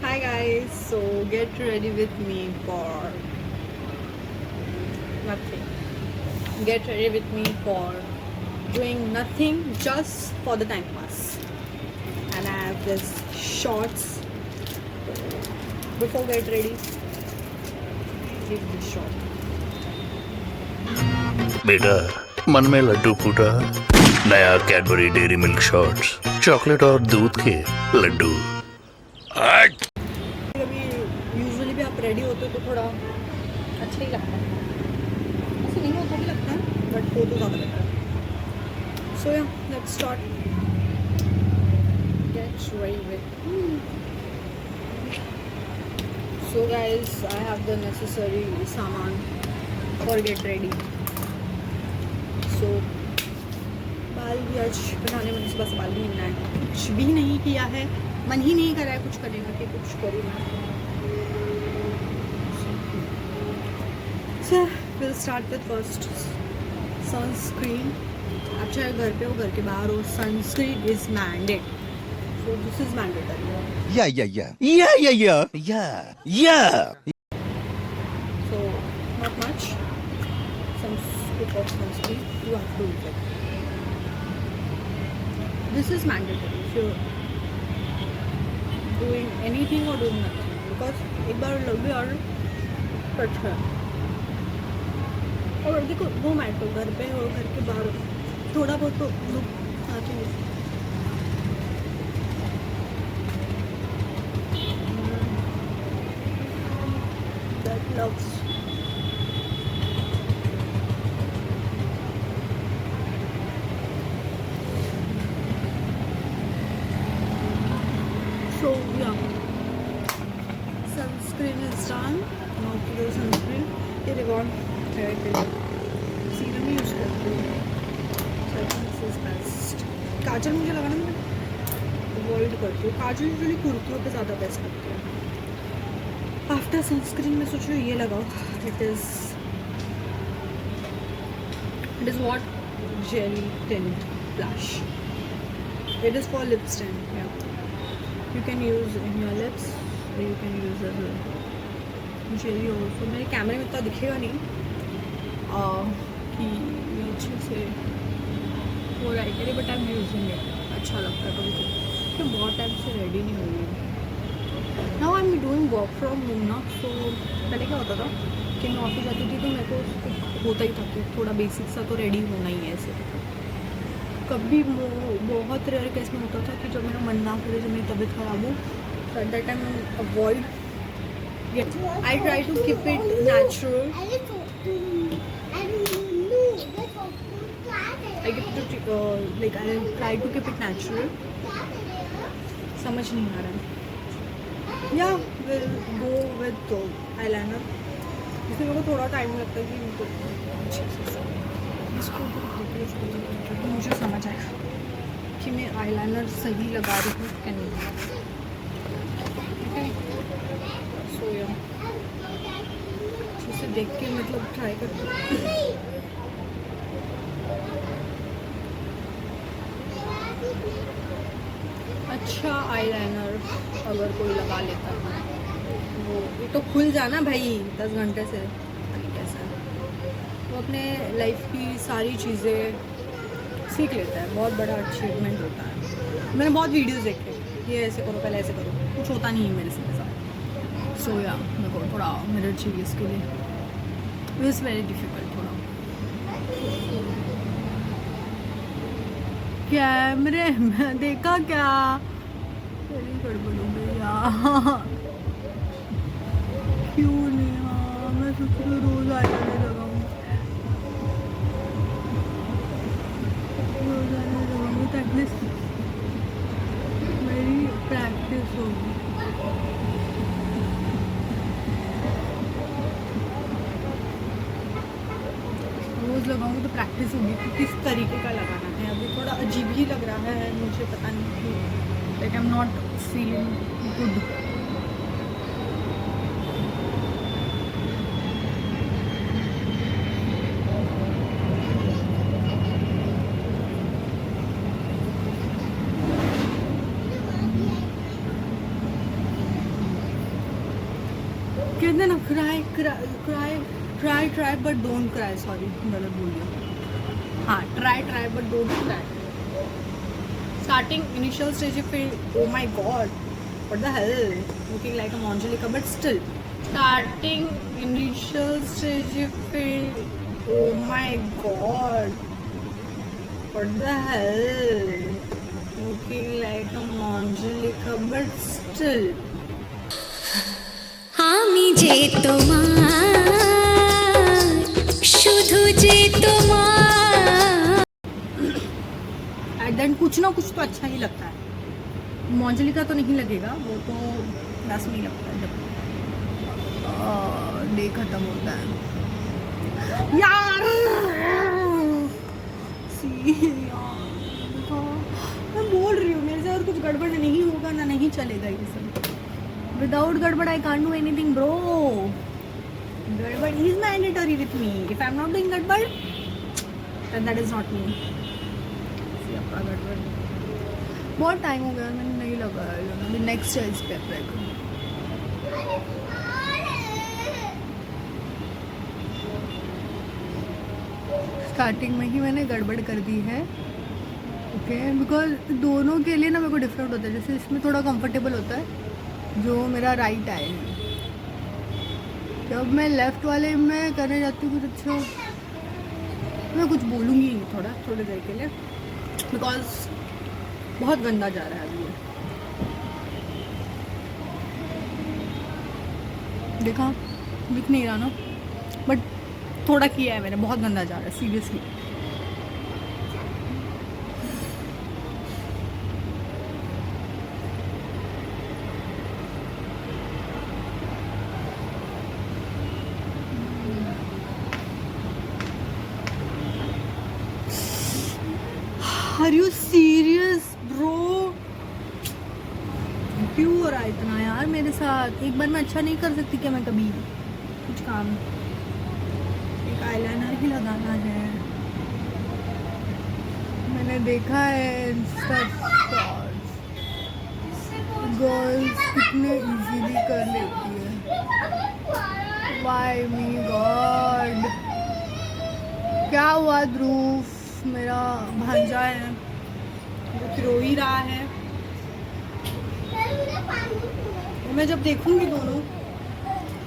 Hi guys, so get ready with me for nothing. Get ready with me for doing nothing just for the time pass. And I have this shorts. Before get ready, give this short. बेटा मन में लड्डू फूटा नया Cadbury dairy milk shots chocolate और दूध के लड्डू कभी usually भी आप रेडी होते हो तो थोड़ा अच्छा ही लगता है, ऐसे नहीं होता भी लगता है बट हो तो ज़्यादा लगता है. सो या let's start. Get ready with. So guys, I have the necessary सामान फॉर गेट रेडी. सो बाल भी आज बनाने में सुबह से बाल भी नहीं बनाए, कुछ भी नहीं किया है, मन ही नहीं कर रहा है कुछ करने का कि कुछ करूँ मैं. So will start with first sunscreen. आप चाहे घर पे हो घर के बाहर हो, sunscreen is mandate. So this is mandatory. Yeah. So not much. Some scoop of sunscreen. You have to use it. This is mandatory if you're doing anything or doing nothing. Because एक बार लग गया और cut है. और देखो वो matter घर पे हो घर के बाहर हो, थोड़ा बहुत तो लुक आती है. That loves. So yeah, sunscreen is done. Now to do sunscreen. ये रिवॉन हेयर के लिए सीरम ही यूज़ करती हूँ. So I think this is best. काजल मुझे लगाना मैं अवॉइड करती हूँ. काजल यूजुअली कुर्तियों पे ज़्यादा बेस्ट लगती है. आफ्टर सनस्क्रीन में सोच रही हूँ ये लगाओ. It is what jelly tint blush. It is for lips tint. You can use in your lips or you can use as a jelly also. मेरे कैमरे में इतना दिखेगा नहीं कि ये अच्छे से हो रहा है कि नहीं, but I am using it. अच्छा लगता है कभी कभी कि बहुत टाइम से रेडी नहीं हुई है. Now I am doing work from home ना. सो पहले क्या होता था कि मैं ऑफिस जाती थी तो मेरे को होता ही था कि थोड़ा बेसिक सा तो रेडी होना ही है. ऐसे कभी बहुत रेयर केस में होता था कि जब मेरा मन ना करे, जब मेरी तबीयत ख़राब हो, तो at that time avoid. I try to keep it natural. I try to keep it natural. समझ नहीं आ रहा है. या विल गो विद आईलाइनर. इसमें मेरे को थोड़ा टाइम लगता है कि इनको इसको तो मुझे समझ आएगा कि मैं आईलाइनर सही लगा रही हूँ क्या नहीं. सो या इसे देख के मतलब ट्राई करती हूँ. अच्छा आईलाइनर अगर कोई लगा लेता है वो ये तो खुल जाना भाई 10 घंटे से. कैसा वो अपने लाइफ की सारी चीज़ें सीख लेता है. बहुत बड़ा अचीवमेंट होता है. मैंने बहुत वीडियोस देखे, ये ऐसे करो पहले ऐसे करो, कुछ होता नहीं है मेरे से साथ. सो या मेरे को थोड़ा मिरर चाहिए इसके लिए. इट इज़ वेरी डिफ़िकल्ट थोड़ा. कैमरे में देखा क्या गड़बड़ हो गई यार. क्यों नहीं. हाँ मैं सोच रही हूँ रोज़ आईलाइनर लगाऊँ. एटलीस्ट मेरी प्रैक्टिस होगी. रोज़ लगाऊंगी तो प्रैक्टिस होगी कि किस तरीके का लगाना है. अभी थोड़ा अजीब ही लग रहा है मुझे, पता नहीं क्यों. Like I am not feeling good. कहते ना cry try but don't cry, sorry गलत बोल दिया। हाँ, try but don't cry. Starting initial stage पे oh my god what the hell, looking like a Manjulika but still starting initial stage पे oh my god what the hell, looking like a Manjulika but still. আমি যে তোমার শুধু যে তোমার eight then कुछ ना कुछ तो अच्छा ही लगता है। मौजली का तो नहीं लगेगा, वो तो बस नहीं लगता है जब डे खत्म होता है। यार मैं बोल रही हूँ मेरे से और कुछ गड़बड़ नहीं होगा ना, नहीं चलेगा ये सब। विदाउट गड़बड़ I can't do anything bro. गड़बड़ is mandatory with me. If I am not doing गड़बड़ then that is not me। गड़बड़ बहुत टाइम हो गया मैंने नहीं लगाया। अभी नेक्स्ट है इस पे अप्लाई करूँ। स्टार्टिंग में ही मैंने गड़बड़ कर दी है, ओके, बिकॉज दोनों के लिए ना मेरे को डिफरेंट होता है। जैसे इसमें थोड़ा कंफर्टेबल होता है जो मेरा राइट आई है, जब मैं लेफ्ट वाले में करने जाती हूँ कुछ अच्छा, मैं कुछ बोलूँगी नहीं थोड़ी देर के लिए, बिकॉज बहुत गंदा जा रहा है अभी ये। देखा दिख नहीं रहा ना, बट थोड़ा किया है मैंने, बहुत गंदा जा रहा है seriously. Are you serious bro? क्यों हो रहा है इतना यार मेरे साथ? एक बार मैं अच्छा नहीं कर सकती क्या मैं कभी कुछ काम? एक आईलाइनर ही लगाना है, मैंने देखा है इंस्टा गर्ल्स कितने इजीली कर लेती है। वाई मी गॉड, क्या हुआ ध्रुव? मेरा भांजा है वो रो ही रहा है। और मैं जब देखूंगी दोनों,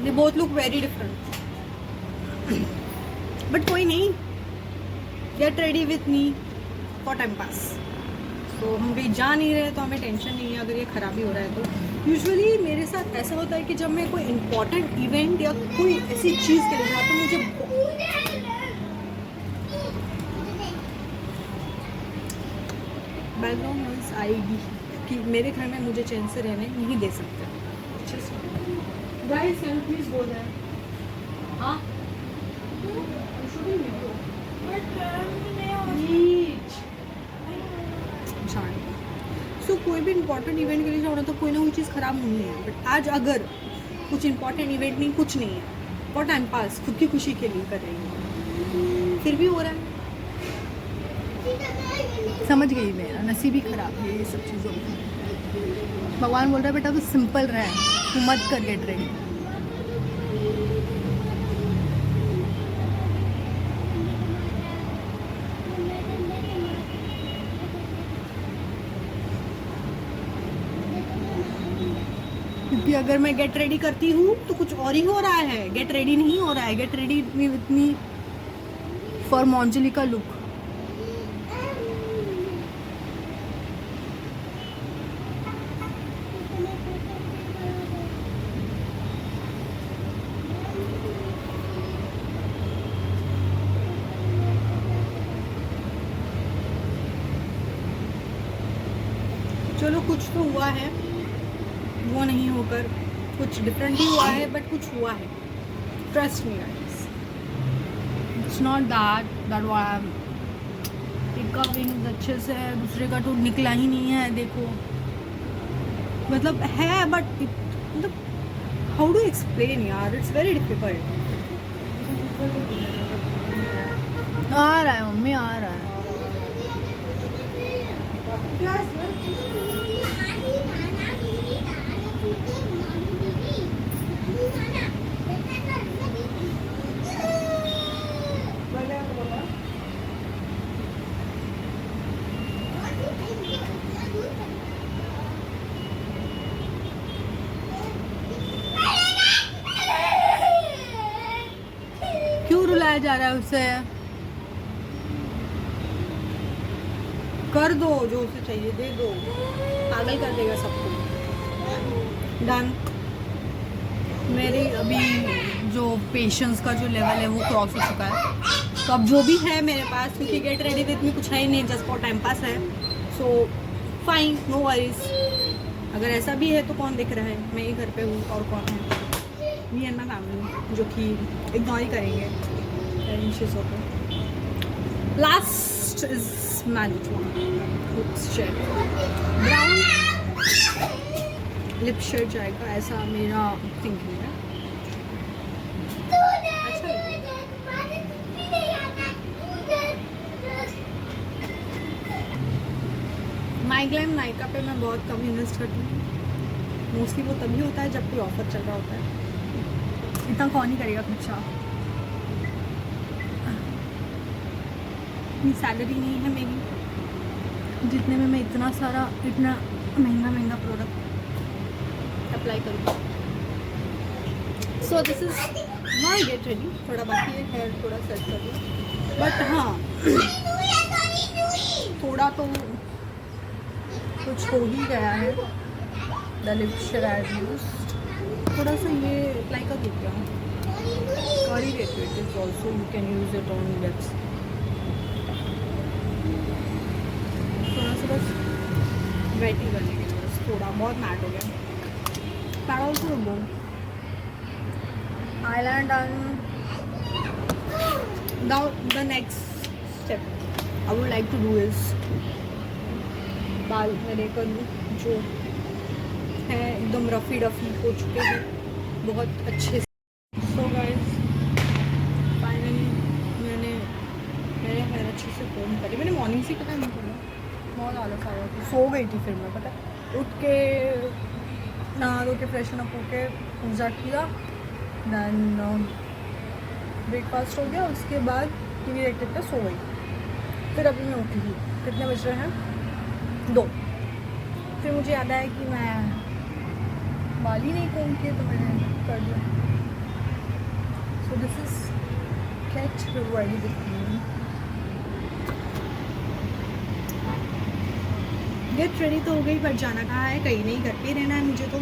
they both look very different, but कोई नहीं, gate ready with me for time pass. तो हम कहीं जा नहीं रहे तो हमें टेंशन नहीं है अगर ये खराबी हो रहा है तो। यूजुअली मेरे साथ ऐसा होता है कि जब मैं कोई इम्पोर्टेंट इवेंट या कोई ऐसी चीज़ के लिए जाती हूँ, मुझे बैकग्राउंड नॉइज आएगी कि मेरे घर में मुझे चैन से रहने नहीं दे सकते। Guys can please go there. हां सो कोई भी इंपॉर्टेंट इवेंट के लिए जाना तो कोई ना कोई चीज़ ख़राब होनी है, बट आज अगर कुछ इंपॉर्टेंट इवेंट नहीं, कुछ नहीं है, और टाइम पास खुद की खुशी के लिए कर रही हूँ, फिर भी हो रहा है। समझ गई, मेरा नसीब ही खराब है ये सब चीज़ों में। भगवान बोल रहा है बेटा तू सिंपल रहे, तू मत कर गेट रेडी। क्योंकि अगर मैं गेट रेडी करती हूँ तो कुछ और ही हो रहा है, गेट रेडी नहीं हो रहा है। Get ready with me for Manjulika look. चलो कुछ तो हुआ है, वो नहीं होकर कुछ डिफरेंट ही हुआ है, बट कुछ हुआ है। Trust me guys, it's not that एक का विंग अच्छे से है, दूसरे का तो निकला ही नहीं है। देखो मतलब है, बट मतलब हाउ डू एक्सप्लेन यार, इट्स वेरी डिफिकल्ट। आ रहा है मम्मी, आ रहा है। बुलाया जा रहा है उसे, कर दो जो उसे चाहिए, दे दो, पागल कर देगा सबको। डन। मेरी अभी जो पेशेंस का जो लेवल है वो क्रॉस हो चुका है, तो अब जो भी है मेरे पास, क्योंकि गेट रेडी विथ मी कुछ है ही नहीं, जस्ट फॉर टाइम पास है, सो फाइन, नो वरीज। अगर ऐसा भी है तो कौन दिख रहा है, मैं ही घर पे हूँ और कौन है, मी एंड माई फैमिली, जो कि इग्नोर ही करेंगे इन चीज़ों को। Last is magic shade, brown lip shade जाएगा, ऐसा मेरा थिंकिंग है। अच्छा लगेगा। माइग्लैम नायका पे मैं बहुत कम इन्वेस्ट करती हूँ, मोस्टली वो तभी होता है जब कोई ऑफर चल रहा होता है, इतना कौन ही करेगा खर्चा, इतनी सैलरी नहीं है मेरी जितने में मैं इतना सारा, इतना महंगा महंगा प्रोडक्ट अप्लाई करूँ। So this is not get ready, थोड़ा बाकी है, हेयर थोड़ा सेट कर लूँ, बट हाँ थोड़ा तो कुछ हो ही गया है। The lip shade I used, थोड़ा सा ये अप्लाई कर देती हूँ, कर ही देती हूँ, it is also you can use it on lips, थोड़ा सा बस वेट ही करने के लिए, बस थोड़ा बहुत मैट हो गया। पैर ऑल्सो रुको, eyeliner done. Now the next step I would like to do is, बाल मेरे कर लूँ जो है एकदम रफ़ी डफ़ी हो चुके हैं बहुत अच्छे से। सो गाइस फाइनली मैंने मेरे हेयर अच्छे से कोम करे, मैंने मॉर्निंग से पता नहीं करा, बहुत आलस आ रहा था, सो गई थी, फिर मैं पता उठ के नहा धो के फ्रेशन अप होके पूजा किया, दैन ब्रेकफास्ट हो गया, उसके बाद टीवी देखते देखते सो गई। फिर अभी मैं उठी थी, कितने बज रहे हैं, 2। फिर मुझे याद आया कि मैं बाल ही नहीं कोम किए, तो मैंने कर दिया। So this is catch ready with me, get ready तो हो गई, पर जाना कहाँ है, कहीं नहीं, घर पे ही रहना है मुझे तो।